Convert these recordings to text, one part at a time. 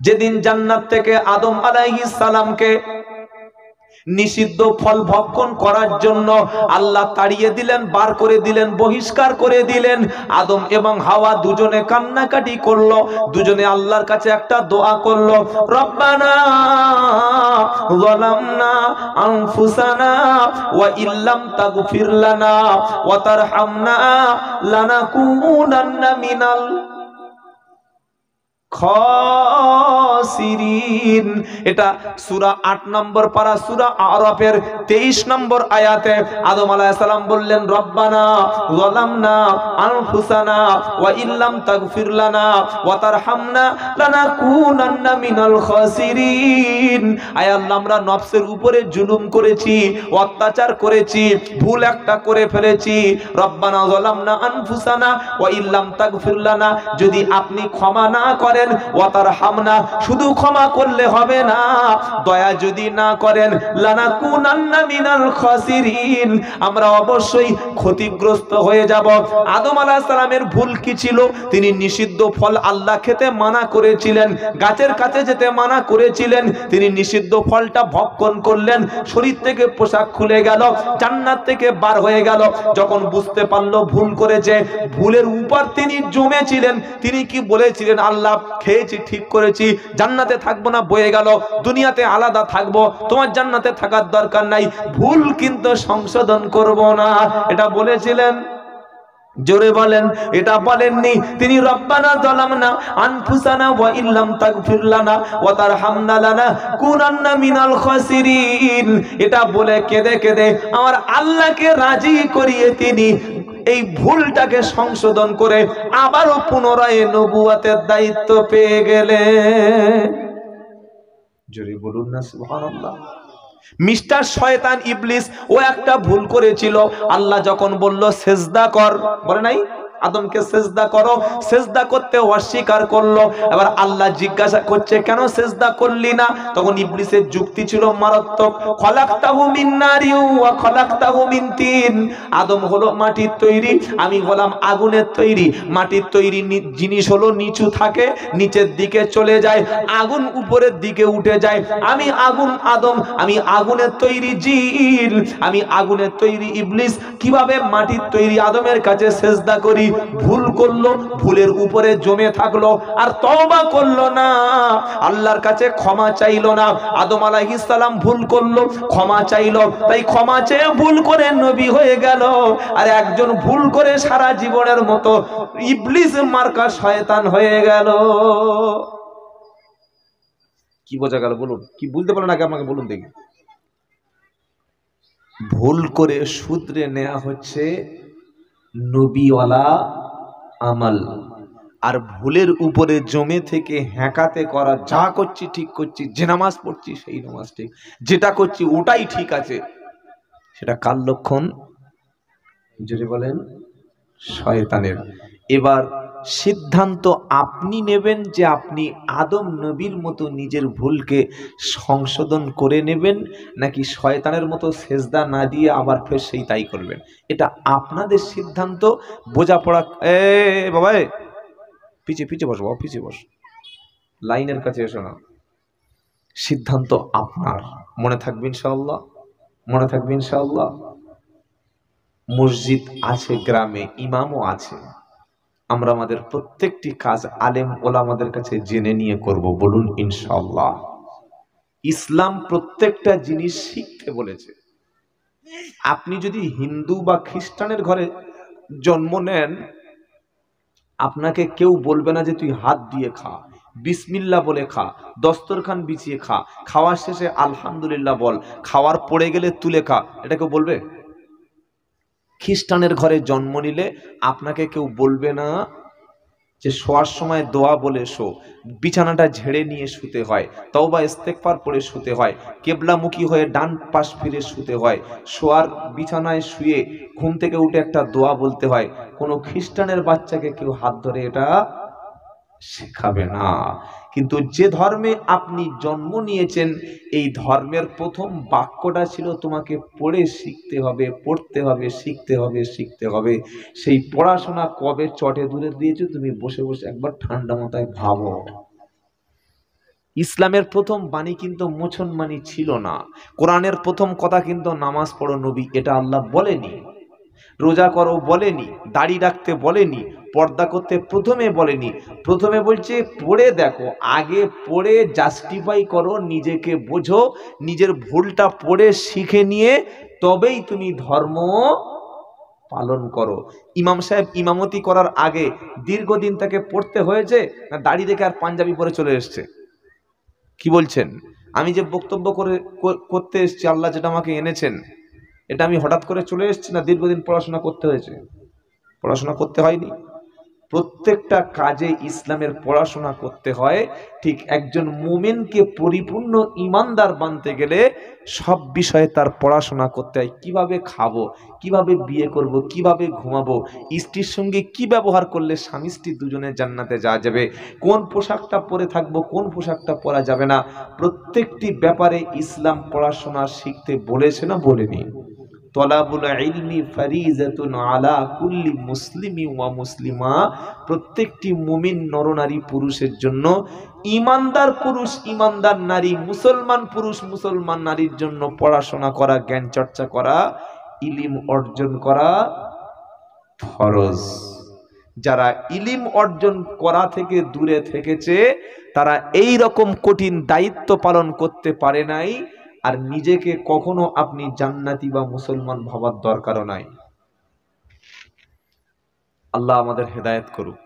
যেদিন জান্নাত থেকে আদম আলাইহিস সালামকে নিষিদ্ধ ফল ভক্ষণ করার জন্য আল্লাহ তাড়িয়ে দিলেন, বার করে দিলেন, বহিষ্কার করে দিলেন। আদম এবং হাওয়া দুজনে কান্নাকাটি করলো, দুজনে আল্লাহর কাছে একটা দোয়া করলো, রব্বানা যালামনা আনফুসানা ওয়া ইল্লাম তাগফির লানা ওয়া তারহামনা লানাকুনান্না মিনাল খাসিরিন। এটা সূরা 8 নম্বর পারা সূরা আরাফের 23 নম্বর আয়াতে আদম আলাইহিস সালাম বললেন, রব্বানা যালামনা আনফুসানা ওয়া ইল্লাম তাগফির লানা ওয়া তারহামনা লানাকুনান্না মিনাল খাসিরিন। আয় আল্লাহ, আমরা নফসের উপরে জুলুম করেছি, অত্যাচার করেছি, ভুল একটা করে ফেলেছি। রব্বানা যালামনা আনফুসানা ওয়া ইল্লাম তাগফির লানা, যদি আপনি ক্ষমা না করেন, ওয়া তারহামনা, শুধু ক্ষমা করলে হবে না, দয়া যদি না করেন, লানাকুনান্না মিনাল খাসিরিন, আমরা অবশ্যই ক্ষতিগ্রস্ত হয়ে যাব। আদম আলাইহিস সালামের ভুল কি ছিল? তিনি নিষিদ্ধ ফল আল্লাহ খেতে মানা করেছিলেন, গাছের কাছে যেতে মানা করেছিলেন, তিনি নিষিদ্ধ ফলটা ভক্ষণ করলেন, শরীর থেকে পোশাক খুলে গেল, জান্নাত থেকে বার হয়ে গেল। যখন বুঝতে পারলো ভুল করেছে, ভুলের উপর তিনি জমেছিলেন, তিনি কি বলেছিলেন? আল্লাহ, খেয়েছি, ঠিক করেছি, জান্নাতে থাকবো না, বয়ে গেল, দুনিয়াতে আলাদা থাকবো, তোমার জান্নাতে থাকার দরকার নাই, ভুল কিন্তু সংশোধন করব না, এটা বলেছিলেন? জোরে বলেন, এটা বলেননি। তিনি রব্বানা যালামনা আনফুসানা ওয়া ইল্লাম তাগফির লানা ওয়া তারহামনা লানাকুনান্না মিনাল খাসিরিন, এটা বলে কেঁদে কেঁদে আমার আল্লাহকে রাজি করিয়ে তিনি এই ভুলটাকে সংশোধন করে আবারও পুনরায় নবুয়তের দায়িত্ব পেয়ে গেলেন। জোরে বলুন না সুবহানাল্লাহ। মিস্টার শয়তান ইবলিস ও একটা ভুল করেছিল। আল্লাহ যখন বলল সেজদা কর, বলে নাই আদমকে সেজদা করো, সেজদা করতে অস্বীকার করলো। এবার আল্লাহ জিজ্ঞাসা করছে, কেন সেজদা করলি না? তখন ইবলিসের যুক্তি ছিল মারাত্মক, খলাকতাহু মিন নারি ওয়া খলাকতাহু মিন তিন, আদম হলো মাটির তৈরি, আমি হলাম আগুনের তৈরি। মাটির তৈরি জিনিস হলো নিচু থাকে, নিচের দিকে চলে যায়, আগুন উপরের দিকে উঠে যায়। আমি আগুন আদম, আমি আগুনের তৈরি জিন, আমি আগুনের তৈরি ইবলিস, কিভাবে মাটির তৈরি আদমের কাছে সেজদা করি? ভুল করলো, ভুলের উপরে জমে থাকলো, আর তওবা করলো না, আল্লাহর কাছে ক্ষমা চাইলো না। আদম আলাইহিস সালাম ভুল করলো, ক্ষমা চাইলো, তাই ক্ষমা চেয়ে ভুল করে নবী হয়ে গেল। আর একজন ভুল করে সারা জীবনের মতো ইবলিস মার্কা শয়তান হয়ে গেল। কি বোঝা গেল বলুন? কি বুঝতে পারলেন আগে আমাকে বলুন দেখি। ভুল করে শুধরে নেওয়া হচ্ছে নবীওয়ালা আমল, আর ভুলের উপরে জমে থেকে হ্যাকাতে করা, যা করছি ঠিক করছি, যে নামাজ পড়ছি সেই নামাজ ঠিক, যেটা করছি ওটাই ঠিক আছে, সেটা কার লক্ষণ? যদি বলেন শয়তানের। এবার সিদ্ধান্ত আপনি নেবেন যে আপনি আদম নবীর মতো নিজের ভুলকে সংশোধন করে নেবেন, নাকি শয়তানের মতো সেজদা না দিয়ে আবার ফের সেই তাই করবেন। এটা আপনাদের সিদ্ধান্ত। বোঝাপড়া। বাবা পিছিয়ে পিছিয়ে বসো, বাবা পিছিয়ে বসো, লাইনের কাছে এসো না। সিদ্ধান্ত আপনার। মনে থাকবে ইনশাআল্লাহ, মনে থাকবে ইনশাআল্লাহ। মসজিদ আছে গ্রামে, ইমামও আছে, আমরা আমাদের প্রত্যেকটি কাজ আলেম ওলামাদের কাছে জেনে নিয়ে করব, বলুন ইনশাআল্লাহ। ইসলাম প্রত্যেকটা জিনিস শিখতে বলেছে। আপনি যদি হিন্দু বা খ্রিস্টানের ঘরে জন্ম নেন, আপনাকে কেউ বলবে না যে তুই হাত দিয়ে খা, বিসমিল্লাহ বলে খা, দস্তরখান বিছিয়ে খা, খাওয়ার শেষে আলহামদুলিল্লাহ বল, খাওয়ার পড়ে গেলে তুলে খা, এটা কেউ বলবে? খ্রিস্টানের ঘরে জন্ম নিলে আপনাকে কেউ বলবে না যে শোয়ার সময় দোয়া বলে শো, বিছানাটা ঝেড়ে নিয়ে শুতে হয়, তওবা ইস্তেগফার পড়ে শুতে হয়, কেবলামুখী হয়ে ডান পাশ ফিরে শুতে হয়, শোয়ার বিছানায় শুয়ে ঘুম থেকে উঠে একটা দোয়া বলতে হয়। কোনো খ্রিস্টানের বাচ্চাকে কেউ হাত ধরে এটা শেখাবে না। কিন্তু যে ধর্মে আপনি জন্ম নিয়েছেন, এই ধর্মের প্রথম বাক্যটা ছিল তোমাকে পড়ে শিখতে হবে, পড়তে হবে, শিখতে হবে, শিখতে হবে। সেই পড়াশোনা কবে চটে দূরে দিয়েছো তুমি বসে বসে একবার ঠান্ডা মাথায় ভাবো। ইসলামের প্রথম বাণী কিন্তু মুসলমানি ছিল না। কোরআনের প্রথম কথা কিন্তু নামাজ পড়ো নবী এটা আল্লাহ বলেনি, রোজা করো বলেনি, দাড়ি রাখতে বলেনি, পর্দা করতে প্রথমে বলেনি। প্রথমে বলছে পড়ে দেখো, আগে পড়ে জাস্টিফাই করো, নিজেকে বোঝো, নিজের ভুলটা পড়ে শিখে নিয়ে তবেই তুমি ধর্ম পালন করো। ইমাম সাহেব ইমামতি করার আগে দীর্ঘদিন তাকে পড়তে হয়েছে, না দাড়ি রেখে আর পাঞ্জাবি পরে চলে এসছে? কি বলছেন? আমি যে বক্তব্য করতে এসেছি, আল্লাহ যেটা আমাকে এনেছেন, এটা আমি হঠাৎ করে চলে এসেছি না দীর্ঘদিন পড়াশোনা করতে হয়েছে? পড়াশোনা করতে হয়নি। প্রত্যেকটা কাজে ইসলামের পড়াশোনা করতে হয়। ঠিক একজন মুমিনকে পরিপূর্ণ ইমানদার বানতে গেলে সব বিষয়ে তার পড়াশোনা করতে হয়। কিভাবে খাবো, কিভাবে বিয়ে করব, কিভাবে ঘুমাবো, স্ত্রীর সঙ্গে কি ব্যবহার করলে স্বামী স্ত্রী দুজনে জান্নাতে যাওয়া যাবে, কোন পোশাকটা পরে থাকবো, কোন পোশাকটা পরা যাবে না, প্রত্যেকটি ব্যাপারে ইসলাম পড়াশোনা শিখতে বলেছে না বলেনি? তলাবুল ইলমি ফারিজাতুন আলা কুল্লি মুসলিমি ওয়া মুসলিমা, প্রত্যেকটি মুমিন নরনারী পুরুষের জন্য, ইমানদার পুরুষ ইমানদার নারী, মুসলমান পুরুষ মুসলমান নারীর জন্য পড়াশোনা করা, জ্ঞান চর্চা করা, ইলম অর্জন করা ফরজ। যারা ইলম অর্জন করা থেকে দূরে থেকেছে তারা এই রকম কঠিন দায়িত্ব পালন করতে পারে নাই। আর নিজেকে কখনো আপনি জান্নাতি বা মুসলমান ভাবার দরকারও নাই। আল্লাহ আমাদের হেদায়েত করুক,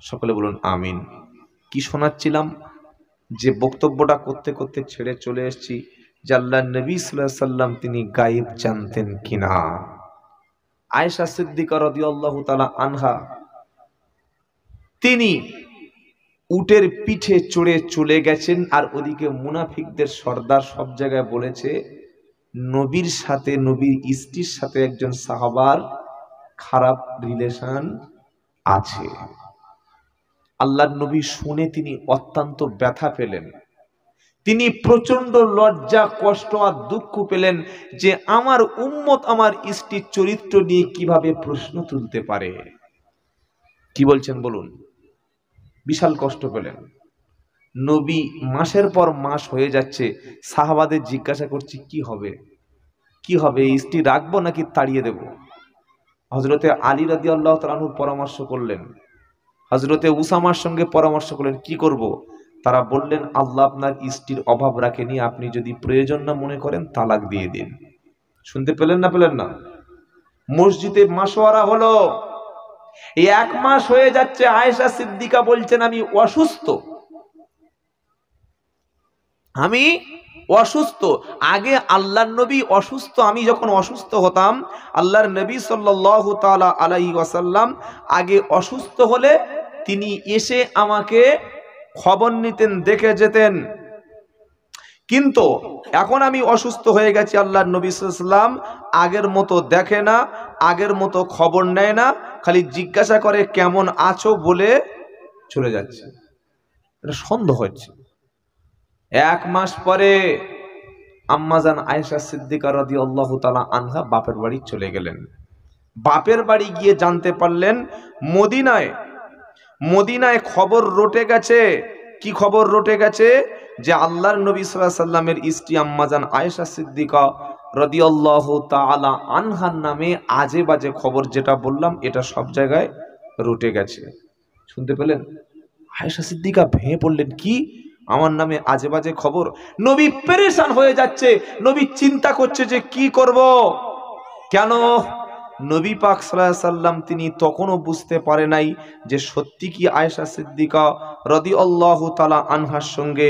সকলে বলুন আমিন। কি শোনাচ্ছিলাম? যে বক্তব্যটা করতে করতে ছেড়ে চলে এসেছি, যে আল্লাহ নবী সাল্লাল্লাহু আলাইহি সাল্লাম তিনি গায়েব জানতেন কিনা। আয়েশা সিদ্দিকা রাদিয়াল্লাহু তাআলা আনহা তিনি উটের পিঠে চড়ে চলে গেছেন, আর ওদিকে মুনাফিকদের সর্দার সব জায়গায় বলেছে নবীর সাথে, নবীর স্ত্রীর সাথে একজন সাহাবার খারাপ রিলেশন আছে। আল্লাহর নবী শুনে তিনি অত্যন্ত ব্যথা পেলেন, তিনি প্রচন্ড লজ্জা কষ্ট আর দুঃখ পেলেন যে আমার উম্মত আমার স্ত্রীর চরিত্র নিয়ে কিভাবে প্রশ্ন তুলতে পারে। কি বলছেন বলুন? বিশাল কষ্ট পেলেন। নবী মাসের পর মাস হয়ে যাচ্ছে, সাহাবাদের জিজ্ঞাসা করছি কি হবে, কি হবে, স্ত্রী রাখবো নাকি তাড়িয়ে দেব? হযরতে আলী রাদিয়াল্লাহু তাআলা আনহু পরামর্শ করলেন, হযরতে উসামার সঙ্গে পরামর্শ করলেন কি করব? তারা বললেন আল্লাহ আপনার স্ত্রীর অভাব রাখেনি, আপনি যদি প্রয়োজন না মনে করেন তালাক দিয়ে দিন। শুনতে পেলেন না পেলেন না? মসজিদে মাশওয়ারা হলো। এই এক মাস হয়ে যাচ্ছে, আয়েশা সিদ্দিকা বলছেন আমি অসুস্থ, আমি অসুস্থ। আগে আল্লাহর নবী অসুস্থ, আমি যখন অসুস্থ হতাম আল্লাহর নবী সাল্লাল্লাহু তাআলা আলাইহি ওয়াসাল্লাম আগে অসুস্থ হলে তিনি এসে আমাকে খবর নিতেন, দেখে যেতেন। কিন্তু এখন আমি অসুস্থ হয়ে গেছি, আল্লাহর নবী সাল্লাল্লাহু আলাইহি ওয়াসাল্লাম আগের মতো দেখে না, আগের মতো খবর নেয় না, খালি জিজ্ঞাসা করে কেমন আছো বলে চলে যাচ্ছে। এটা সন্দেহ হচ্ছে। এক মাস পরে আম্মাজান আয়েশা সিদ্দিকা রাদিয়াল্লাহু তাআলা আনহা বাপের বাড়ি চলে গেলেন। বাপের বাড়ি গিয়ে জানতে পারলেন মদিনায় খবর রটে গেছে। কি খবর রটে গেছে? যে আল্লাহর নবী সাল্লাল্লাহু আলাইহি সাল্লামের স্ত্রী আম্মাজান আয়েশা সিদ্দিকা রাদিয়াল্লাহু তাআলা আনহার নামে আজে বাজে খবর, যেটা বললাম এটা সব জায়গায় রটে গেছে। শুনতে পেলেন? আয়েশা সিদ্দিকা ভেঙে পড়লেন, কি আমার নামে আজে বাজে খবর? নবী পেরেশান হয়ে যাচ্ছে, নবী চিন্তা করছে যে কি করব। কেন? নবী পাক সাল্লাল্লাহু আলাইহি সাল্লাম তিনি তখনও বুঝতে পারে নাই যে সত্যি কি আয়েশা সিদ্দিকা রাদিয়াল্লাহু তাআলা আনহার সঙ্গে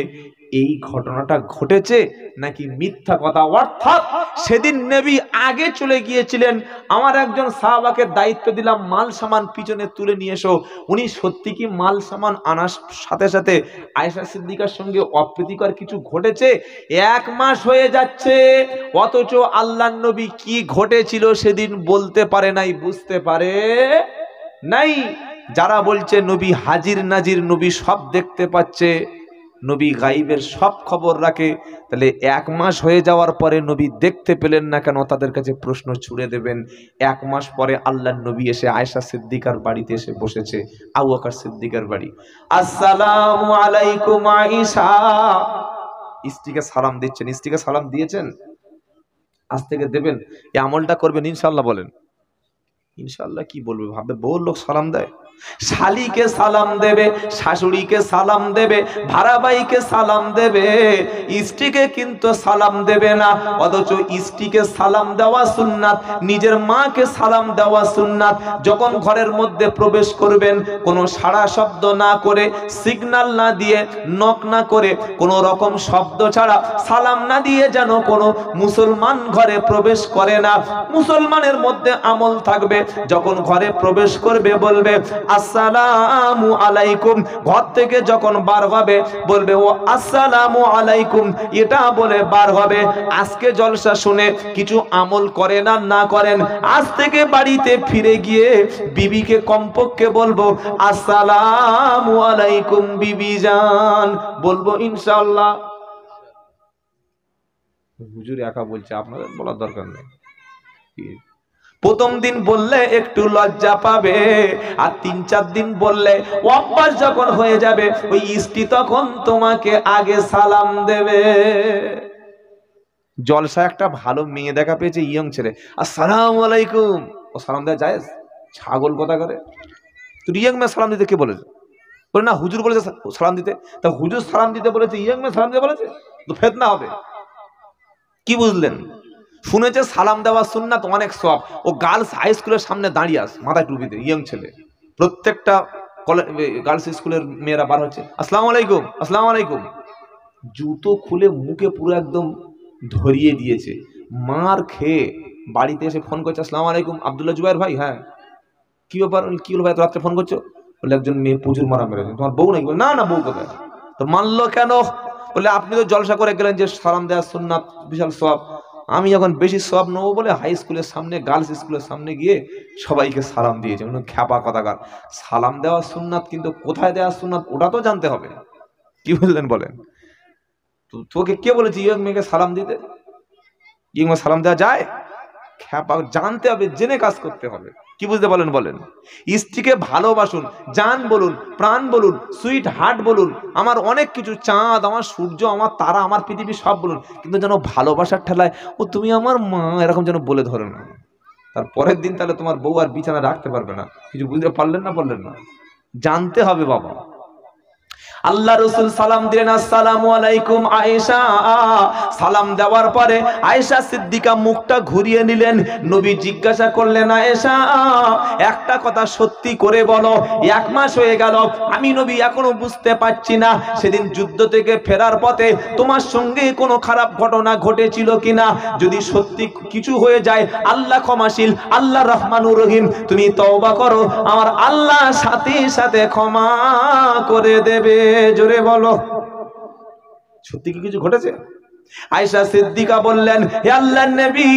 এই ঘটনাটা ঘটেছে নাকি মিথ্যা কথা। অর্থাৎ সেদিন নবী আগে চলে গিয়েছিলেন, আমার একজন সাহাবাকে দায়িত্ব দিলাম মাল সামান পিছনে তুলে নিয়ে এসো, উনি সত্যি কি মাল সামান আনার সাথে সাথে আয়েশা সিদ্দিকার সঙ্গে অপ্রীতিকর কিছু ঘটেছে? এক মাস হয়ে যাচ্ছে, অথচ আল্লাহর নবী কি ঘটেছিল সেদিন বলতে পারে নাই, বুঝতে পারে নাই। যারা বলছে নবী হাজির নাজির, নবী সব দেখতে পাচ্ছে, নবী গাইবের সব খবর রাখে। তাহলে 1 মাস হয়ে যাওয়ার পরে নবী দেখতে পেলেন না কেন? তাদের কাছে প্রশ্ন ছুড়ে দেবেন। 1 মাস পরে আল্লাহর নবী এসে আয়েশা সিদ্দিকার বাড়িতে এসে বসেছে, আবু বকর সিদ্দিকার বাড়ি। আসসালামু আলাইকুম আয়েশা। স্ত্রীকে সালাম দিচ্ছেন। স্ত্রীকে সালাম দিয়েছেন, আজ থেকে দেবেন, এই আমলটা করবেন ইনশাআল্লাহ। বলেন ইনশাআল্লাহ। কি বলবে? ভাবে বউ লোক সালাম দেয়, শালীকে সালাম দেবে, শাশুড়িকে সালাম দেবে, ভাড়াবাইকে সালাম দেবে, স্ত্রীকে কিন্তু সালাম দেবে না। অথচ স্ত্রীকে সালাম দেওয়া সুন্নাত, নিজের মাকে সালাম দেওয়া সুন্নাত। যখন ঘরের মধ্যে প্রবেশ করবেন, কোনো সাড়া শব্দ না করে, সিগন্যাল না দিয়ে, নক না করে, কোনো রকম শব্দ ছাড়া, সালাম না দিয়ে যেন কোনো মুসলমান ঘরে প্রবেশ করে না। মুসলমানের মধ্যে আমল থাকবে, যখন ঘরে প্রবেশ করবে বলবে আসসালামু আলাইকুম। ঘর থেকে যখন বার হবে বলবে ও আসসালামু আলাইকুম, এটা বলে বার হবে। আজকে জলসা শুনে কিছু আমল করেন আর না করেন, আজ থেকে বাড়িতে ফিরে গিয়ে বিবিকে কমপক্ষে বলবো আসসালামু আলাইকুম বিবি জান, বলবো ইনশাআল্লাহ। হুজুর একা বলছে, আপনাদের বলার দরকার নেই। প্রথম দিন বললে একটু লজ্জা পাবে, আর 3-4 দিন বললে অভ্যাস যখন হয়ে যাবে, ওই স্ত্রী তখন তোমাকে আগে সালাম দেবে। জলসা একটা ভালো মেয়ে দেখা পেয়েছে, ইয়ং ছেলে, আসসালামু আলাইকুম, ও সালাম দেওয়া যায়? ছাগল কথা করে। তুই ইয়ং মেয়ে সালাম দিতে কে বলেছে? বলে না হুজুর বলেছে সালাম দিতে। তা হুজুর সালাম দিতে বলেছে, ইয়ং মেয়ে সালাম দিতে বলেছে, তো ফেতনা হবে। কি বুঝলেন? শুনেছে সালাম দেওয়া সুন্নাত, অনেক সওয়াব। ও গার্লস হাই স্কুলের সামনে দাঁড়িয়ে আস, মাথায় টুপিতে, ইয়ং ছেলে। প্রত্যেকটা গার্লস স্কুলের মেয়েরা বার হচ্ছে, আসসালামু আলাইকুম, আসসালামু আলাইকুম। জুতো খুলে মুখে পুরো একদম ধরিয়ে দিয়েছে। মার খেয়ে বাড়িতে এসে ফোন করছে, আসসালামু আলাইকুম আব্দুল্লাহ জুবাইর ভাই। হ্যাঁ, কি ব্যাপার? কি হলো ভাই, রাত্রে ফোন করছো? বলে একজন মেয়ে প্রচুর মারা মেরেছে। তোমার বউ নাকি? না না, বউ কোথায়? তো মানলো কেন? বলে আপনি তো জলসা করে গেলেন যে সালাম দেওয়া সুন্নাত, বিশাল সওয়াব। আমি যখন বেশি সওয়াব নেবো বলে হাই স্কুলের সামনে, গার্লস স্কুলের সামনে গিয়ে সবাইকে সালাম দিয়েছে। খ্যাপা কথাকার। সালাম দেওয়া সুন্নাত, কিন্তু কোথায় দেওয়া সুন্নাত ওটা তো জানতে হবে। কি বুঝলেন বলেন? তোকে কে বলেছে ইয়ং মেয়েকে সালাম দিতে? ইয়ং মেয়ে সালাম দেওয়া যায়? খ্যাপা, জানতে হবে, জেনে কাজ করতে হবে। কি বুঝতে বলেন? বলেন স্ত্রীকে ভালোবাসুন, জান বলুন, প্রাণ বলুন, সুইট হার্ট বলুন, আমার অনেক কিছু, চাঁদ, আমার সূর্য, আমার তারা, আমার পৃথিবী, সব বলুন, কিন্তু যেন ভালোবাসার ঠেলায় ও তুমি আমার মা এরকম যেন বলে ধরে না। তার পরের দিন তাহলে তোমার বউ আর বিছানা রাখতে পারবে না। কিছু বুঝতে পারলেন না? বললেন না? জানতে হবে বাবা। আল্লাহ রাসূল সালাম দিলেন, আসসালামু আলাইকুম আয়েশা। সালাম দেওয়ার পরে আয়েশা সিদ্দিকা মুখটা ঘুরিয়ে নিলেন। নবী জিজ্ঞাসা করলেন, আয়েশা একটা কথা সত্যি করে বলো, 1 মাস হয়ে গেল, আমি নবী এখনো বুঝতে পারছি না সেদিন যুদ্ধ থেকে ফেরার পথে তোমার সঙ্গে কোনো খারাপ ঘটনা ঘটেছিল কিনা। যদি সত্যি কিছু হয়ে যায়, আল্লাহ ক্ষমাশীল, আল্লাহ রহমানুর রহিম, তুমি তওবা করো, আমার আল্লাহ সাথে সাথে ক্ষমা করে দেবে। জোরে বলো, সত্যি কি কিছু ঘটেছে? আয়েশা সিদ্দিকা বললেন, হে আল্লাহর নবী,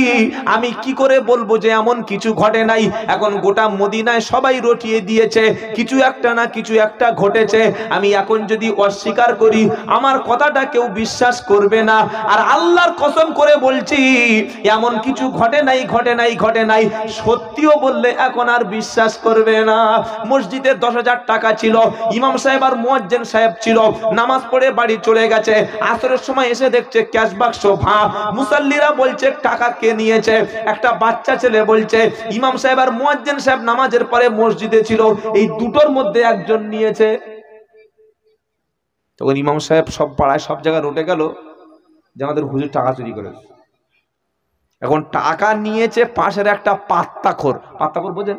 আমি কি করে বলবো যে এমন কিছু ঘটে নাই? এখন গোটা মদিনায় সবাই রটিয়ে দিয়েছে, কিছু একটা না কিছু একটা ঘটেছে। আমি এখন যদি অস্বীকার করি, আমার কথাটা কেউ বিশ্বাস করবে না। আর আল্লাহর কসম করে বলছি, এমন কিছু ঘটে নাই, ঘটে নাই, ঘটে নাই। সত্যিও বললে এখন আর বিশ্বাস করবে না। মসজিদে 10,000 টাকা ছিল, ইমাম সাহেব আর মুয়াজ্জিন সাহেব ছিল, নামাজ পড়ে বাড়ি চলে গেছে। আসরের সময় এসে দেখছে ক্যাশ বাক্স ভাঁ। মুসাল্লিরা বলছে টাকা কে নিয়েছে? একটা বাচ্চা ছেলে বলছে ইমাম সাহেব আর মুয়াজ্জিন সাহেব নামাজের পরে মসজিদে ছিল, এই দুটোর মধ্যে একজন নিয়েছে। তখন ইমাম সাহেব সব পাড়ায় সব জায়গায় রটে গেল যে আমাদের হুজুর টাকা চুরি করেছে। এখন টাকা নিয়েছে পাশের একটা পাত্তাখোর। পাত্তাখোর বোঝেন?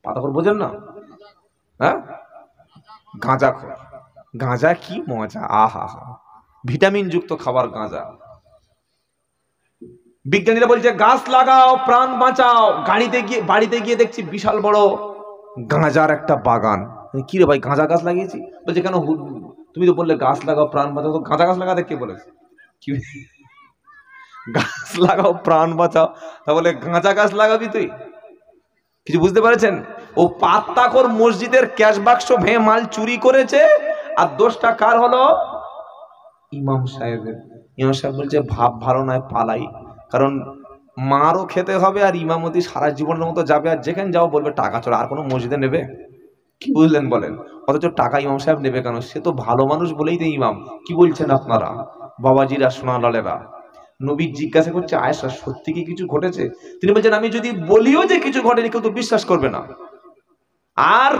পাত্তাখোর বোঝেন না? হ্যাঁ, গাঁজাখোর। গাঁজা কি মজা, আহা হা, ভিটামিন যুক্ত খাবার গাঁজা। বিজ্ঞানীরা বলছে গাছ লাগাও প্রাণ বাঁচাও। বাড়িতে গিয়ে দেখছি বিশাল বড় গাঁজার একটা বাগান। কি রে ভাই, গাঁজা গাছ লাগিয়েছি? বলছে কেন, তুমি তো বললে গাছ লাগাও প্রাণ বাঁচাও, তো গাঁজা গাছ লাগাতে কে বলেছে? কি গাছ লাগাও প্রাণ বাঁচাও, তাহলে গাঁজা গাছ লাগাবি তুই? কিছু বুঝতে পারছেন? ও পাত্তাখোর মসজিদের ক্যাশ বাক্স ভেঙে মাল চুরি করেছে, আর দোষটা কার হলো? ইমাম সাহেবের। ইমাম সাহেব বলছে ভাব ভালো নয়, পালাই, কারণ মারও খেতে হবে আর ইমামতি সারা জীবনের মতো যাবে, আর যেখানে যাও বলবে টাকা চলো, আর কোনো মসজিদে নেবে? কি বুঝলেন বলেন? অথচ টাকা ইমাম সাহেব নেবে কেন? সে তো ভালো মানুষ বলেই তো ইমাম। কি বলছেন আপনারা বাবাজিরা, সোনালালেরা? নবী জিজ্ঞাসা করছে আয়েশা সত্যি কি কিছু ঘটেছে? তিনি বলছেন আমি যদি বলিও যে কিছু ঘটেনি কেউ তো বিশ্বাস করবে না, আর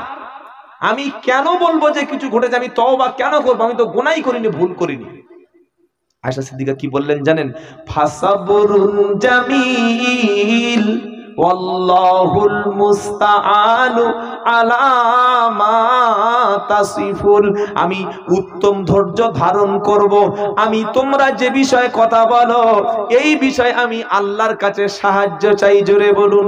আমি কেন বলবো যে কিছু ঘটেছে? আমি তওবা কেন করবো? আমি তো গুনাহ করিনি, ভুল করিনি। আয়েশা সিদ্দিকা কি বললেন জানেন? ফাসাবরুন জামিল ওয়াল্লাহুল মুস্তাআনু আলা মা তাসিফুন। আমি উত্তম ধৈর্য ধারণ করব, আমি তোমরা যে বিষয়ে কথা বলো এই বিষয়ে আমি আল্লাহর কাছে সাহায্য চাই। জোরে বলুন।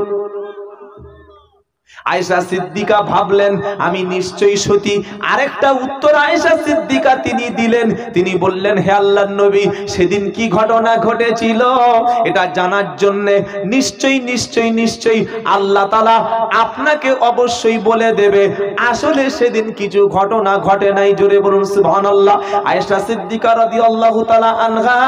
আয়েশা সিদ্দিকা ভাবলেন আমি নিশ্চয়ই সতী। আরেকটা উত্তর আয়েশা সিদ্দিকা তিনি দিলেন, তিনি বললেন হে আল্লাহর নবী সেদিন কি ঘটনা ঘটেছিল এটা জানার জন্য নিশ্চয়ই নিশ্চয়ই নিশ্চয়ই আল্লাহ তাআলা আপনাকে অবশ্যই বলে দেবে আসলে সেদিন কিছু ঘটনা ঘটে নাই। জোরে বলুন সুবহানাল্লাহ। আয়েশা সিদ্দিকা রাদিয়াল্লাহু তাআলা আনহা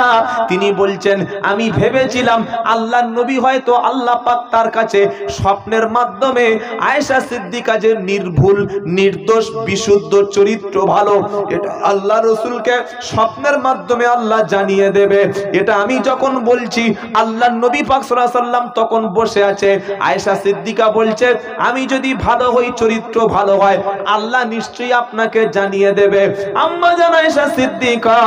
তিনি বলছেন আমি ভেবেছিলাম আল্লাহর নবী হয়তো আল্লাহ পাক তার কাছে স্বপ্নের মাধ্যমে আয়েশা সিদ্দিকা যে নির্ভুল নির্দোষ বিশুদ্ধ চরিত্র ভালো এটা আল্লাহ রাসূলকে স্বপ্নের মাধ্যমে আল্লাহ জানিয়ে দেবে। এটা আমি যখন বলছি আল্লাহর নবী পাক সাল্লাল্লাহু আলাইহি সাল্লাম তখন বসে আছে। আয়েশা সিদ্দিকা বলছে আমি যদি ভালো হই, চরিত্র ভালো হয়, আল্লাহ নিশ্চয়ই আপনাকে জানিয়ে দেবে। আম্মা জান আয়েশা সিদ্দিকা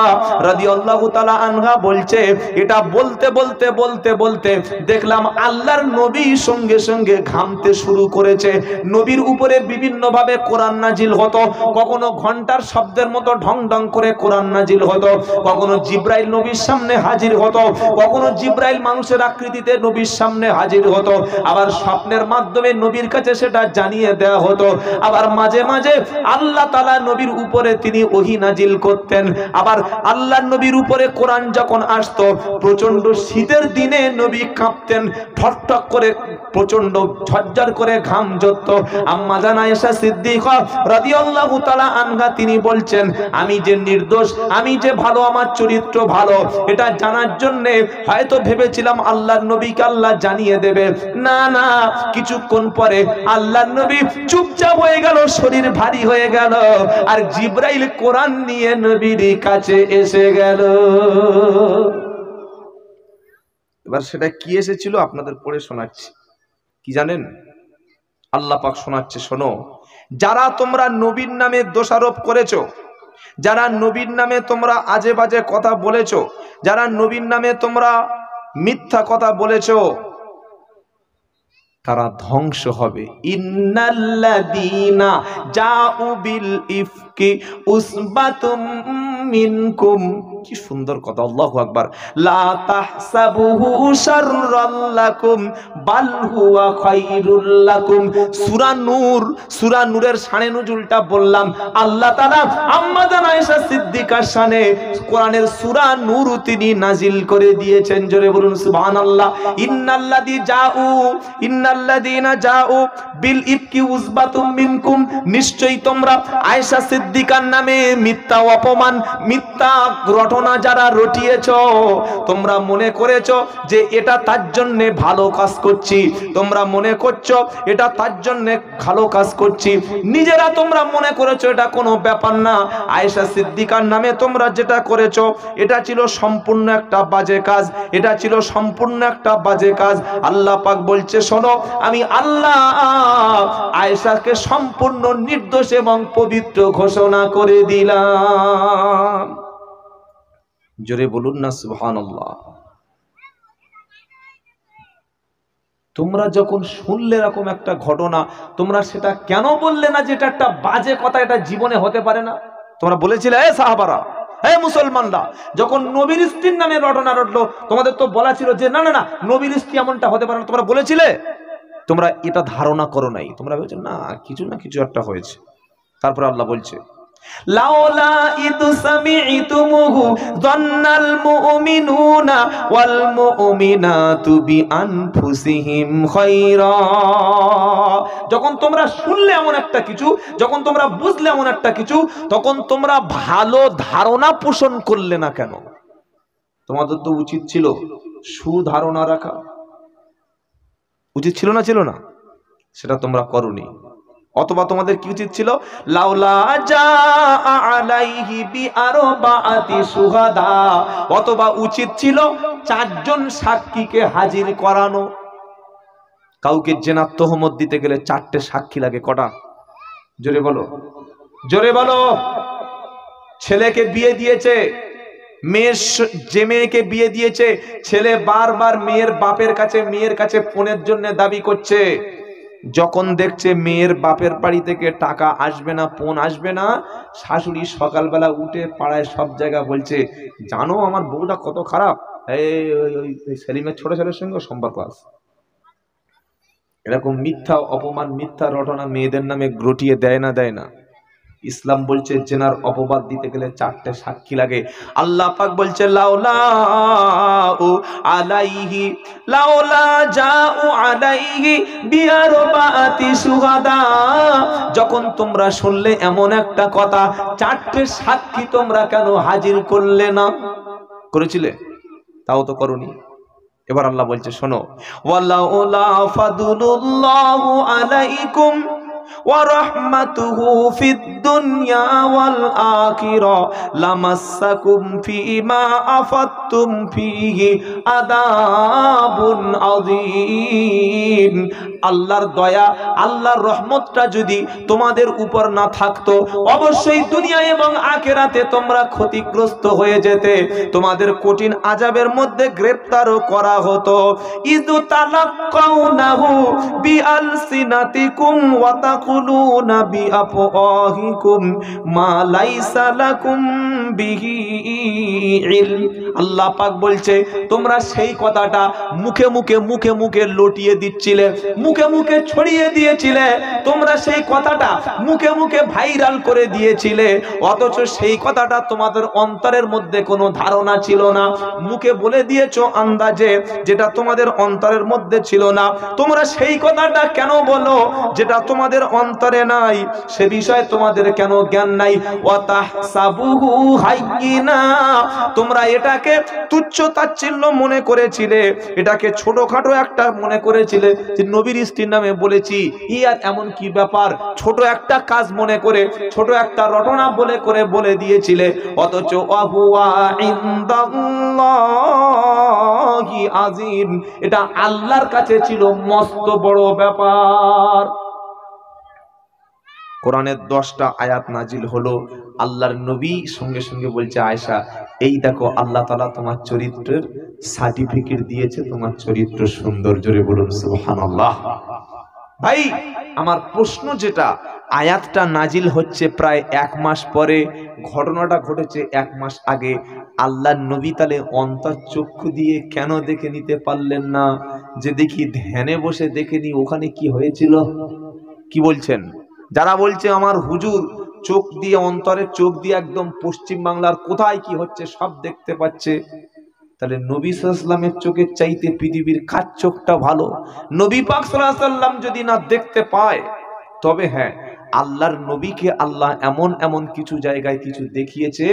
রাদিয়াল্লাহু তাআলা আনহা বলছে এটা বলতে বলতে বলতে বলতে দেখলাম আল্লাহর নবী সঙ্গে সঙ্গে ঘামতে শুরু করেছে। নবীর উপরে বিভিন্ন ভাবে কোরআন নাজিল হতো, কখনো ঘন্টার শব্দের মতো ঢং ঢং করে কোরআন নাজিল হতো, কখনো জিব্রাইল নবীর সামনে হাজির হতো, কখনো জিব্রাইল মানুষের আকৃতিতে নবীর সামনে হাজির হতো, আবার স্বপ্নের মাধ্যমে নবীর কাছে সেটা জানিয়ে দেওয়া হতো। আবার মাঝে মাঝে আল্লাহ তাআলা নবীর উপরে তিনি ওহী নাজিল করতেন। আবার আল্লাহর নবীর উপরে কোরআন যখন আসতো প্রচন্ড শীতের দিনে নবী কাঁপতেন, ঠকঠক করে প্রচন্ড ঝরঝর করে ঘাম ঝরতো। আম্মা জান আয়েশা সিদ্দিকা রাদিয়াল্লাহু তাআলা আনহা তিনি বলছেন আমি যে নির্দোষ, আমি যে ভালো, আমার চরিত্র ভালো এটা জানার জন্য হয়তো ভেবেছিলাম আল্লাহর নবীকে আল্লাহ জানিয়ে দেবে। না না, কিছুক্ষণ পরে আল্লাহর নবী চুপচাপ হয়ে গেল, শরীর ভারী হয়ে গেল, আর জিব্রাইল কোরআন নিয়ে নবীর কাছে এসে গেল। এবার সেটা কি এসেছিল আপনাদের পড়ে শোনাচ্ছি। কি জানেন? আল্লাহ পাক শোনাচ্ছে শোনো, যারা তোমরা নবীর নামে দোষারোপ করেছো, যারা নবীর নামে তোমরা আজে বাজে কথা বলেছো, যারা নবীর নামে তোমরা মিথ্যা কথা বলেছো তারা ধ্বংস হবে। ইন্নাল্লাযীনা জাউ বিল ইফকি উসবাতুম মিনকুম। কি সুন্দর কথা, আল্লাহু আকবার। লা তাহসাবুহু শাররাল লাকুম বাল হুয়া খায়রুল লাকুম। সূরা নূর, সূরা নূরের শানে নুজুলটা বললাম আল্লাহ তাআলা আম্মা জান আয়েশা সিদ্দিকার শানে কোরআনের সূরা নূর তিনি নাজিল করে দিয়েছেন। জোরে বলুন সুবহানাল্লাহ। ইন্নাল্লাযীনা জাউ বিল ইফকি উসবাতুম মিনকুম, নিশ্চয়ই তোমরা আয়েশা সিদ্দিকার নামে মিথ্যা অপমান, মিথ্যা ঘটনা যারা রটিয়েছো, তোমরা মনে করেছো যে এটা তার জন্য ভালো কাজ করছি, তোমরা মনে করছো এটা তার জন্য ভালো কাজ করছি, নিজেরা তোমরা মনে করেছো এটা কোনো ব্যাপার না। আয়েশা সিদ্দিকার নামে তোমরা যেটা করেছো এটা ছিল সম্পূর্ণ একটা বাজে কাজ, এটা ছিল সম্পূর্ণ একটা বাজে কাজ। আল্লাহ পাক বলছে শোনো, আমি আল্লাহ আয়েশাকে সম্পূর্ণ নির্দোষ এবং পবিত্র ঘোষণা করে দিলাম। জোরে বলুন না সুবহানাল্লাহ। তোমরা যখন শুনলে এরকম একটা ঘটনা, তোমরা সেটা কেন বললে না যে এটা একটা বাজে কথা, এটা জীবনে হতে পারে না? তোমরা বলেছিলে এ সাহাবারা, হে মুসলমানরা, যখন নবীর স্ত্রীর নামে ঘটনা ঘটলো তোমাদের তো বলা ছিল যে না না না নবীর স্ত্রী এমনটা হতে পারে না, তোমরা বলেছিলে? তোমরা এটা ধারণা করো নাই, তোমরা ভেবেছো না কিছু একটা হয়েছে। তারপর আল্লাহ বলছে লাউলা ইদ সামি'তুমুহু যান্নাল মুমিনুনা ওয়াল মুমিনাতু বিআনফুসিহিম খায়রা। যখন তোমরা শুনলে এমন একটা কিছু, যখন তোমরা বুঝলে এমন একটা কিছু, তখন তোমরা ভালো ধারণা পোষণ করলে না কেন? তোমাদের তো উচিত ছিল সুধারণা রাখা, উচিত ছিল না? ছিল না? সেটা তোমরা করোনি। অথবা তোমাদের কি উচিত ছিল? লাউলা জাআ আলাইহি বিআরবাআতি শুহাদা, অথবা উচিত ছিল 4 জন সাক্ষীকে হাজির করানো। কাউকে জেনার তহমত দিতে গেলে 4টে সাক্ষী লাগে। কটা? জোরে বলো, জোরে বলো। ছেলেকে বিয়ে দিয়েছে, যে মেয়েকে বিয়ে দিয়েছে, ছেলে বারবার মেয়ের কাছে ফোনের জন্য দাবি করছে। যখন দেখছে মেয়ের বাপের বাড়ি থেকে টাকা আসবে না, ফোন আসবে না, শাশুড়ি সকালবেলা উঠে পাড়ায় সব জায়গা বলছে, জানো আমার বউটা কত খারাপ, এই সেলিমের ছোট ছেলের সঙ্গে সম্পর্ক আছে। এরকম মিথ্যা অপমান, মিথ্যা রটনা মেয়েদের নামে গ্রটিয়ে দেয় না? ইসলাম বলছে জেনার অপবাদ দিতে গেলে 4টে সাক্ষী লাগে। আল্লাহ পাক বলছে লাউলা জাউ আলাইহি বিআরবাআতি শুহাদা, যখন তোমরা শুনলে এমন একটা কথা, 4টে সাক্ষী তোমরা কেন হাজির করলে না? করেছিলে? তাও তো করোনি। এবার আল্লাহ বলছে শোনো, ওয়ালাউলা ফাদলুল্লাহু আলাইকুম ওয়া রাহমাতুহু ফিদ দুনিয়া ওয়াল আখিরা লামাসসাকুম ফীমা আফাদতুম ফীহি আযাবুন আযীম। আল্লাহর দয়া, আল্লাহর রহমতটা যদি তোমাদের উপর না থাকতো, অবশ্যই দুনিয়া এবং আখিরাতে তোমরা ক্ষতিগ্রস্ত হয়ে যেতে, তোমাদের কঠিন আযাবের মধ্যে গ্রেফতারও করা হতো। ইযু তালাক্কাউনাহু বিআলসিনাতিকুম ওয়া তাকুলুনা বিআফওয়াহিকুম মা লাইসা লাকুম বিহি ইলম। আল্লাহ পাক বলছে তোমরা সেই কথাটা মুখে মুখে লটিয়ে দিচ্ছিলে, মুখে মুখে ছড়িয়ে দিয়েছিলে, তোমরা সেই কথাটা মুখে মুখে ভাইরাল করে দিয়েছিলে, অথচ সেই কথাটা তোমাদের অন্তরের মধ্যে কোনো ধারণা ছিল না। মুখে বলে দিয়েছো আন্দাজে, যেটা তোমাদের অন্তরের মধ্যে ছিল না। তোমরা সেই কথাটা কেন বলো যেটা তোমাদের অন্তরে নাই? সে বিষয়ে তোমাদের কেন জ্ঞান নাই? ওয়াতাহসাবুহু হাইয়িনা, তোমরা এটাকে তুচ্ছ তাচ্ছিল্য মনে করেছিলে, এটাকে ছোটখাটো একটা মনে করেছিলে, যে নবীর স্ত্রীর নামে বলেছি, ই আর এমন কি ব্যাপার, ছোট একটা কাজ মনে করে, ছোট একটা রটনা বলে দিয়েছিলে, অথচ ওয়াহুয়া ইনদাল্লাহি আযীম, এটা আল্লাহর কাছে ছিল মস্ত বড় ব্যাপার। কোরআনের 10টা আয়াত নাজিল হলো, আল্লাহর নবী সঙ্গে সঙ্গে বলছে আয়েশা, এই দেখো আল্লাহ তাআলা তোমার চরিত্রের সার্টিফিকেট দিয়েছে, তোমার চরিত্র সুন্দর। জোরে বলুন সুবহানাল্লাহ। ভাই আমার প্রশ্ন, যেটা আয়াতটা নাজিল হচ্ছে প্রায় 1 মাস পরে, ঘটনাটা ঘটেছে 1 মাস আগে, আল্লাহর নবী তাহলে অন্তর্চক্ষু দিয়ে কেন দেখে নিতে পারলেন না যে দেখি ধ্যানে বসে দেখে নি ওখানে কি হয়েছিল? কি বলছেন? যারা বলছে আমার হুজুর চোখ দিয়ে, অন্তরের চোখ দিয়ে একদম পশ্চিম বাংলার কোথায় কি হচ্ছে সব দেখতে পাচ্ছে, তাহলে নবী সাল্লাল্লাহু আলাইহি ওয়াসাল্লামের চোখের চাইতে পৃথিবীর কার চোখটা ভালো? নবী পাক সাল্লাল্লাহু আলাইহি ওয়াসাল্লাম যদি না দেখতে পায়, তবে হ্যাঁ আল্লাহর নবীকে আল্লাহ এমন এমন কিছু জায়গায় কিছু দেখিয়েছে,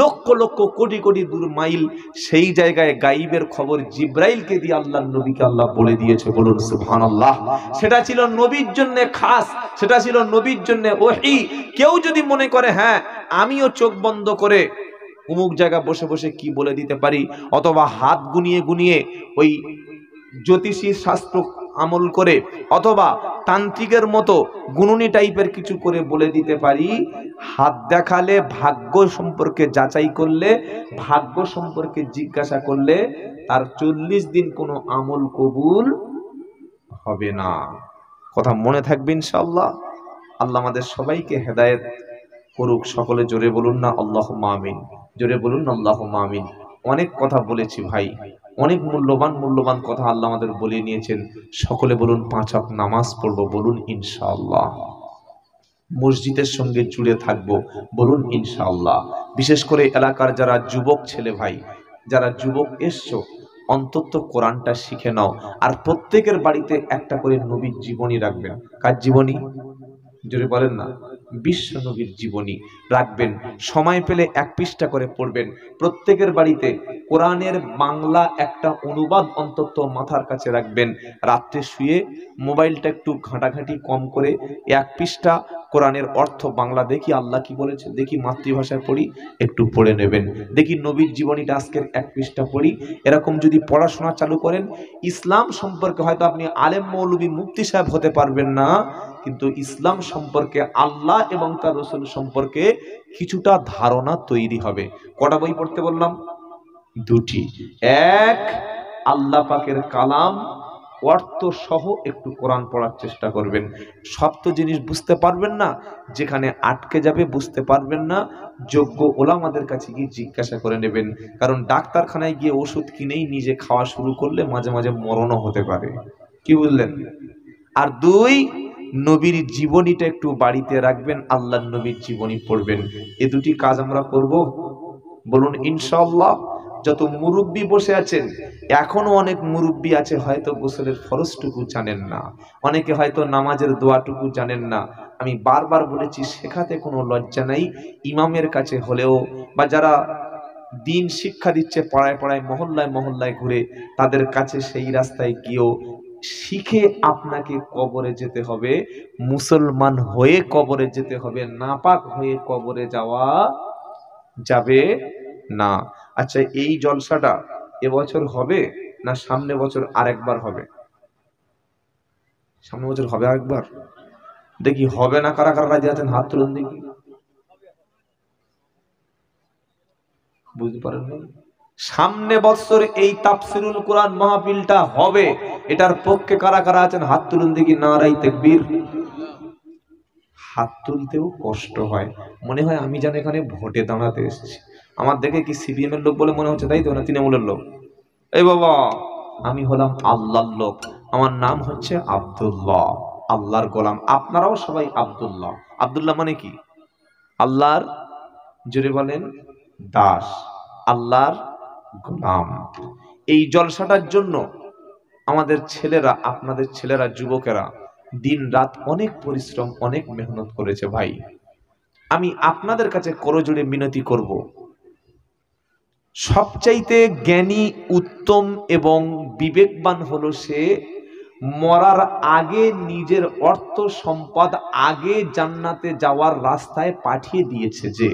লক্ষ লক্ষ কোটি কোটি দূর মাইল সেই জায়গায় গাইবের খবর জিব্রাইলকে দিয়ে আল্লাহর নবীকে আল্লাহ বলে দিয়েছে। বলুন সুবহানাল্লাহ। সেটা ছিল নবীর জন্য খাস, সেটা ছিল নবীর জন্য ওহী। কেউ যদি মনে করে হ্যাঁ আমিও চোখ বন্ধ করে অমুক জায়গা বসে বসে কি বলে দিতে পারি, অথবা হাত গুনিয়ে গুনিয়ে ওই জ্যোতিষী শাস্ত্র আমল করে, অথবা তান্ত্রিকের মতো গুণনী টাইপের কিছু করে বলে দিতে পারি, হাত দেখালে ভাগ্য সম্পর্কে যাচাই করলে, ভাগ্য সম্পর্কে জিজ্ঞাসা করলে তার 40 দিন কোনো আমল কবুল হবে না। কথা মনে থাকবে ইনশাআল্লাহ। আল্লাহ আমাদের সবাইকে হেদায়েত করুক। সকলে জোরে বলুন না আল্লাহুম্মা আমিন। জোরে বলুন না আল্লাহুম্মা আমিন। অনেক কথা বলেছি ভাই, অনেক মূল্যবান কথা আল্লাহ আমাদের বলে নিয়েছেন। সকলে বলুন 5 ওয়াক্ত নামাজ পড়বো, বলুন ইনশাআল্লাহ। মসজিদের সঙ্গে জুড়ে থাকবো? বলুন ইনশাআল্লাহ। বিশেষ করে এলাকার যারা যুবক ছেলে ভাই, যারা যুবক এসছো, অন্তত কোরআনটা শিখে নাও। আর প্রত্যেকের বাড়িতে একটা করে নবীর জীবনী রাখবেন। কার জীবনী? জোরে বলেন না। বিশ্ব নবীর জীবনী রাখবেন। সময় পেলে এক পৃষ্ঠা করে পড়বেন। প্রত্যেকের বাড়িতে কোরআনের বাংলা একটা অনুবাদ অন্তত মাথার কাছে রাখবেন। রাত্রে শুয়ে মোবাইলটা একটু ঘাঁটাঘাঁটি কম করে এক পৃষ্ঠা কোরআনের অর্থ বাংলা, দেখি আল্লাহ কি বলেছে, দেখি মাতৃভাষায় পড়ি, একটু পড়ে নেবেন। দেখি নবীর জীবনীটা আজকের এক পৃষ্ঠা পড়ি। এরকম যদি পড়াশোনা চালু করেন, ইসলাম সম্পর্কে হয়তো আপনি আলেম মৌলবী মুফতি সাহেব হতে পারবেন না, কিন্তু ইসলাম সম্পর্কে, আল্লাহ এবং তার রাসূল সম্পর্কে কিছুটা ধারণা তৈরি হবে। কটা বই পড়তে বললাম? দুটি। এক, আল্লাহ পাকের কালাম অর্থ সহ একটু কোরআন পড়ার চেষ্টা করবেন। সব তো জিনিস বুঝতে পারবেন না, যেখানে আটকে যাবে বুঝতে পারবেন না, যোগ্য ওলামাদের কাছে গিয়ে জিজ্ঞাসা করে নেবেন। কারণ ডাক্তারখানায় গিয়ে ওষুধ কিনেই নিজে খাওয়া শুরু করলে মাঝে মাঝে মরণও হতে পারে। কি বুঝলেন? আর দুই, নবীর জীবনীটা একটু বাড়িতে রাখবেন, আল্লাহর নবীর জীবনী পড়বেন। এ দুটি কাজ আমরা করব, বলুন ইনশাআল্লাহ। যত মুরব্বী বসে আছেন, এখনো অনেক মুরব্বী আছে হয়তো গোসলের ফরজটুকু জানেন না, অনেকে হয়তো নামাজের দোয়াটুকু জানেন না। আমি বারবার বলেছি, শেখাতে কোনো লজ্জা নাই। ইমামের কাছে হলেও, বা যারা দিন শিক্ষা দিচ্ছে পাড়ায় পাড়ায় মহল্লায় মহল্লায় ঘুরে, তাদের কাছে সেই রাস্তায় গিয়েও শিখে আপনাকে কবরে যেতে হবে। মুসলমান হয়ে কবরে যেতে হবে, নাপাক হয়ে কবরে যাওয়া যাবে না। আচ্ছা, এই জলসাটা এবছর হবে না সামনে বছর আরেকবার হবে? সামনে বছর হবে আরেকবার। দেখি হবে না কারা কারা রাজি আছেন, হাত তুলুন দেখি। বুঝতে পারেন না? সামনে বছর এই তাফসিরুল কোরআন মাহফিলটা হবে, এটার পক্ষে কারা কারা আছেন হাত তুলুন দেখি। নারাই তাকবীর। হাত তুলতেও কষ্ট হয়, মনে হয় আমি যেন এখানে ভোটে দাঁড়াতে এসেছি। আমার দেখে কি সিপিএম এর লোক বলে মনে হচ্ছে, তাই তো? না তৃণমূলের লোক? এই বাবা, আমি হলাম আল্লাহর লোক, আমার নাম হচ্ছে আব্দুল্লাহ, আল্লাহর গোলাম। আপনারাও সবাই আব্দুল্লাহ। আব্দুল্লাহ মানে কি? আল্লাহর, জোরে বলেন, দাস, আল্লাহর গোলাম। এই জলসাটার জন্য আমাদের ছেলেরা, আপনাদের ছেলেরা, যুবকেরা দিন রাত অনেক পরিশ্রম, অনেক মেহনত করেছে। ভাই, আমি আপনাদের কাছে করজোড়ে মিনতি করব, সবচাইতে জ্ঞানী, উত্তম এবং বিবেকবান হলো সে মরার আগে নিজের অর্থ সম্পদ আগে জান্নাতে যাওয়ার রাস্তায় পাঠিয়ে দিয়েছে। যে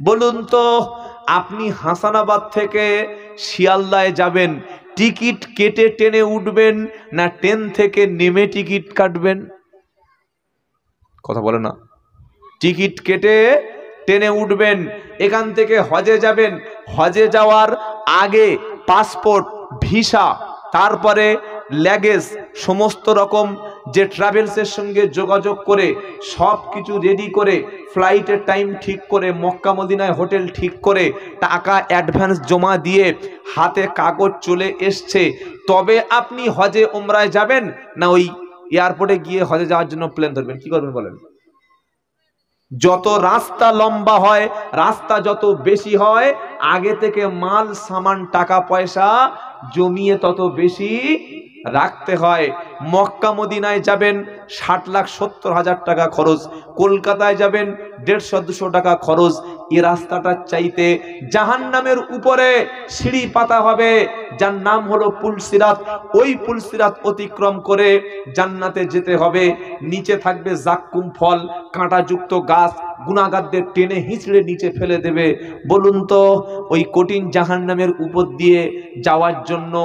বলুন তো, আপনি হাসানাবাদ থেকে শিয়ালদায় যাবেন, টিকিট কেটে ট্রেনে উঠবেন না ট্রেন থেকে নেমে টিকিট কাটবেন? কথা বলে না। টিকিট কেটে ট্রেনে উঠবেন, এখান থেকে হজে যাবেন, হজে যাওয়ার আগে পাসপোর্ট, ভিসা, তারপরে লাগেজ, সমস্ত রকম যে ট্রাভেলসের সঙ্গে যোগাযোগ করে সব কিছু রেডি করে, ফ্লাইটের টাইম ঠিক করে, মক্কা মদিনায় হোটেল ঠিক করে, টাকা অ্যাডভান্স জমা দিয়ে হাতে কাগজ চলে এসছে, তবে আপনি হজে উমরায় যাবেন না ওই এয়ারপোর্টে গিয়ে হজে যাওয়ার জন্য প্লেন ধরবেন? কি করবেন বলেন? যত রাস্তা লম্বা হয়, রাস্তা যত বেশি হয়, আগে থেকে মাল সামান টাকা পয়সা জমিয়ে তত বেশি রাখতে হয়। মক্কা মদিনায় যাবেন 60,70,000 টাকা খরচ, কলকাতায় যাবেন 150-200 টাকা খরচ। এই রাস্তাটার চাইতে জাহান্নামের উপরে সিঁড়ি পাতা হবে, যার নাম হলো পুলসিরাত। ওই পুলসিরাত অতিক্রম করে জান্নাতে যেতে হবে। নিচে থাকবে জাক্কুম ফল, কাঁটাযুক্ত গাছ, গুনাহগারদের টেনে হিঁচড়ে নিচে ফেলে দেবে। বলুন তো, ওই কঠিন জাহান্নামের উপর দিয়ে যাওয়ার জন্য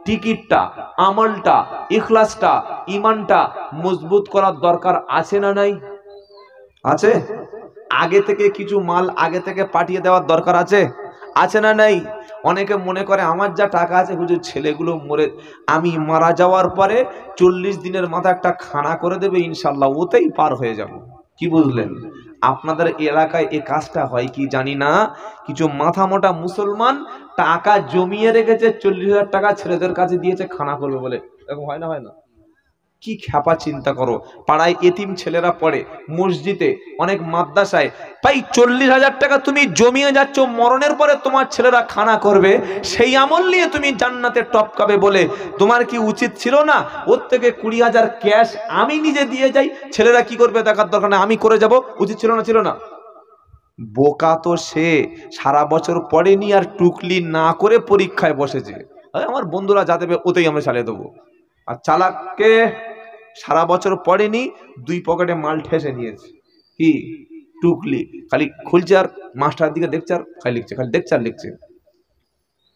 টিকিটটা, আমলটা, ইখলাসটা, ঈমানটা মজবুত করার দরকার আছে না নাই? আছে। আগে থেকে কিছু মাল আগে থেকে পাঠিয়ে দেওয়ার দরকার আছে, আছে না নাই? অনেকে মনে করে আমার যা টাকা আছে হুজুর, ছেলেগুলো মরে, আমি মারা যাওয়ার পরে 40 দিনের মাথা একটা খানা করে দেবে ইনশাল্লাহ, ওতেই পার হয়ে যাব। কি বুঝলেন? আপনাদের এলাকায় এই কাজটা হয় কি জানি না, কিছু মাথা মোটা মুসলমান টাকা জমিয়ে রেখেছে, 40,000 টাকা ছেলেদের কাছে দিয়েছে খানা করবে বলে। এরকম হয় না? হয় না? কি খ্যাপা চিন্তা করো, পাড়ায় এতিম ছেলেরা পড়ে, মসজিদে, অনেক মাদ্রাসায়, ভাই 40,000 টাকা তুমি জমিয়ে যাচ্ছ, মরণের পরে তোমার ছেলেরা খানা করবে, সেই আমল নিয়ে তুমি জান্নাতে টপকাবে বলে তোমার কি উচিত ছিল না ওর থেকে 20,000 ক্যাশ আমি নিজে দিয়ে যাই, ছেলেরা কি করবে দেখার দরকার নেই, আমি করে যাব, উচিত ছিল না? ছিল না? বোকা তো সে সারা বছর পড়েনি আর টুকলি না করে পরীক্ষায় বসেছে, আমার বন্ধুরা যা দেবে ওতেই আমি চালিয়ে দেবো। আর চালাককে সারা বছর পড়েনি, দুই পকেটে মাল ঠেসে নিয়েছে, কি টুকলি, খালি খুলছে আর মাস্টার দিকে দেখছে আর খালি লিখছে, খালি দেখছে আর লিখছে।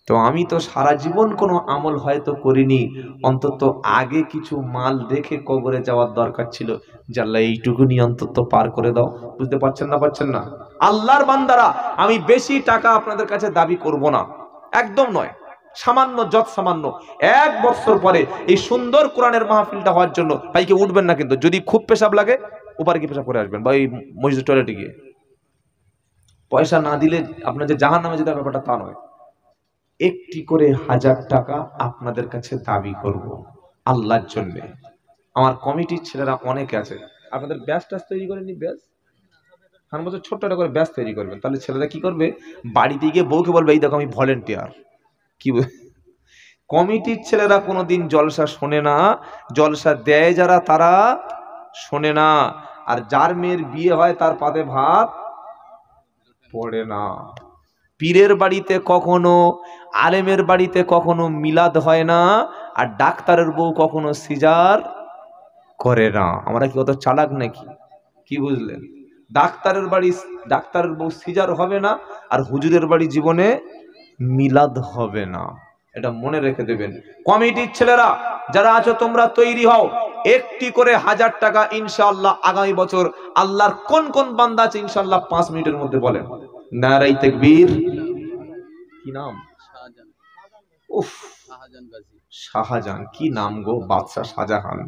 তো আমি তো সারা জীবন কোনো আমল হয়তো করিনি, অন্তত আগে কিছু মাল রেখে কবরে যাওয়ার দরকার ছিল, যে আল্লাহ এইটুকুনি অন্তত পার করে দাও। বুঝতে পারছেন না? পারছেন না? আল্লাহর বান্দারা, আমি বেশি টাকা আপনাদের কাছে দাবি করব না, একদম নয়, সামান্য, যত সামান্য। 1 বছর পরে এই সুন্দর কোরআনের মাহফিলটা হওয়ার জন্য ভাইকে উঠবেন না, কিন্তু যদি খুব পেশাব লাগে ওপারে গিয়ে পেশাব করে আসবেন, বা এই মসজিদ টয়লেটে গিয়ে। পয়সা না দিলে আপনার যে জাহান্নামে যেতে ব্যাপারটা তা নয়। একটি করে 1000 টাকা আপনাদের কাছে দাবি করব আল্লাহর জন্য। আমার কমিটির ছেলেরা অনেকে আছে, আপনাদের ব্যাচ টাচ তৈরি করেনি, ব্যাচ খান বছর ছোট্ট একটা করে ব্যাচ তৈরি করবেন, তাহলে ছেলেরা কি করবে, বাড়িতে গিয়ে বউকে বলবে এই দেখো আমি ভলেন্টিয়ার। কি কমিটির ছেলেরা কোনোদিন জলসা শোনে না, জলসা দেয় যারা তারা শোনে না, আর যার মেয়ের বিয়ে হয় তার পাতে ভাত পড়ে না। পীরের বাড়িতে কখনো, আলেমের বাড়িতে কখনো মিলাদ হয় না, আর ডাক্তারের বউ কখনো সিজার করে না। আমরা কি অত চালাক নাকি? কি বুঝলেন? ডাক্তারের বউ সিজার হবে না, আর হুজুরের বাড়ি জীবনে মিলাদ হবে না, এটা মনে রেখে দেবেন। কমিটির ছেলেরা যারা আছো তোমরা তৈরি হও, একটি করে 1000 টাকা ইনশাআল্লাহ আগামী বছর। আল্লাহর কোন কোন বান্দা আছে ইনশাআল্লাহ 5 মিনিটের মধ্যে বলেন। নারাই তাকবীর। কি নাম? উফ, শাহজাহান। কি নাম গো, বাদশাহ শাহজাহান।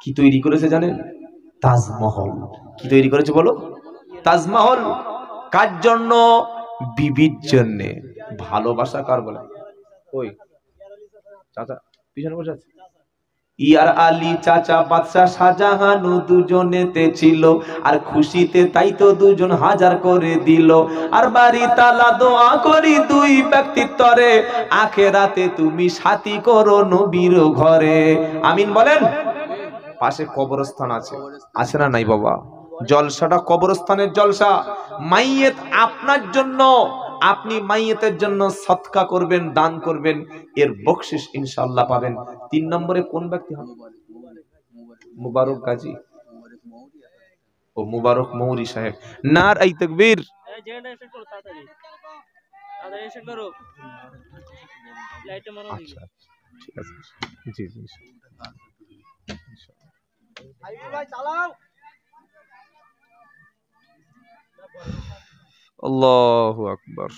কি তৈরি করেছে জানেন? তাজমহল। কি তৈরি করেছে বলো? তাজমহল। কার জন্য? বিবির জন্য। ভালোবাসা কার বলে? ওই চাচা পিছনে বসে আছে, ইয়ার আলী চাচা বাদশাহ শাহজাহান দুজনেতে ছিল, আর খুশিতে তাই তো দুজন 1000 করে দিল, আর বাড়ি তালা দোয়া করি দুই ব্যক্তির তরে, আখেরাতে তুমি সাথী করো নবীর ঘরে। আমিন বলেন। পাশে কবরস্থান আছে, আছে না নাই বাবা? জলসাটা কবরস্থানের জলসা। মাইয়েত আপনার জন্য, আপনি মাইয়েতের জন্য সদকা করবেন, দান করবেন, এর বকশিশ ইনশাআল্লাহ পাবেন। 3 নম্বরে কোন ব্যক্তি হবে? মুবারক গাজী, ও মুবারক মৌরি সাহেব। নারাই তাকবীর। আচ্ছা ঠিক আছে, জি জি আল্লাহু আকবার।